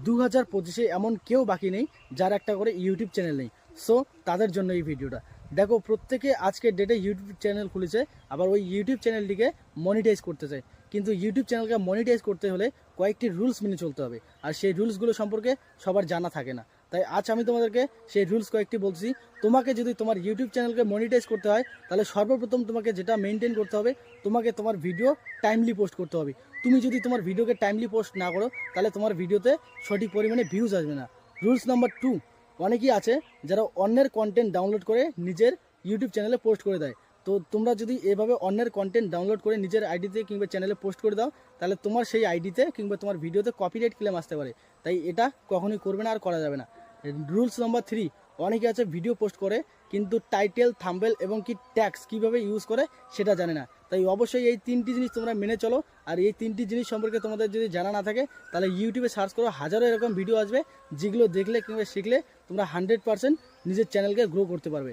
2025-এ এমন কেউ বাকি নেই যার একটা করে ইউটিউব চ্যানেল নেই। সো তাদের জন্য এই ভিডিওটা। দেখো, প্রত্যেকে আজকের ডেটে ইউটিউব চ্যানেল খুলেছে, আবার ওই ইউটিউব চ্যানেলটিকে মনিটাইজ করতে চায়। কিন্তু ইউটিউব চ্যানেলকে মনিটাইজ করতে হলে কয়েকটি রুলস মেনে চলতে হবে, আর সেই রুলসগুলো সম্পর্কে সবার জানা থাকে না। তাই আজ আমি তোমাদেরকে সেই রুলস কয়েকটি বলছি। তোমাকে যদি তোমার ইউটিউব চ্যানেলকে মনিটাইজ করতে হয়, তাহলে সর্বপ্রথম তোমাকে যেটা মেনটেন করতে হবে, তোমাকে তোমার ভিডিও টাইমলি পোস্ট করতে হবে। তুমি যদি তোমার ভিডিওকে টাইমলি পোস্ট না করো, তাহলে তোমার ভিডিওতে সঠিক পরিমাণে ভিউজ আসবে না। রুলস নাম্বার 2, অনেকেই আছে যারা অন্যের কন্টেন্ট ডাউনলোড করে নিজের ইউটিউব চ্যানেলে পোস্ট করে দেয়। তো তোমরা যদি এভাবে অন্যের কন্টেন্ট ডাউনলোড করে নিজের আইডিতে কিংবা চ্যানেলে পোস্ট করে দাও, তাহলে তোমার সেই আইডিতে কিংবা তোমার ভিডিওতে কপিরাইট ক্লেম আসতে পারে। তাই এটা কখনোই করবে না, আর করা যাবে না। রুলস নাম্বার 3, অনেকে আছে ভিডিও পোস্ট করে কিন্তু টাইটেল, থাম্বনেল এবং কি ট্যাগস কীভাবে ইউজ করে সেটা জানে না। তাই অবশ্যই এই 3টি জিনিস তোমরা মেনে চলো। আর এই 3টি জিনিস সম্পর্কে তোমাদের যদি জানা না থাকে, তাহলে ইউটিউবে সার্চ করো, হাজারো এরকম ভিডিও আসবে যেগুলো দেখলে কিংবা শিখলে তোমরা 100% নিজের চ্যানেলকে গ্রো করতে পারবে।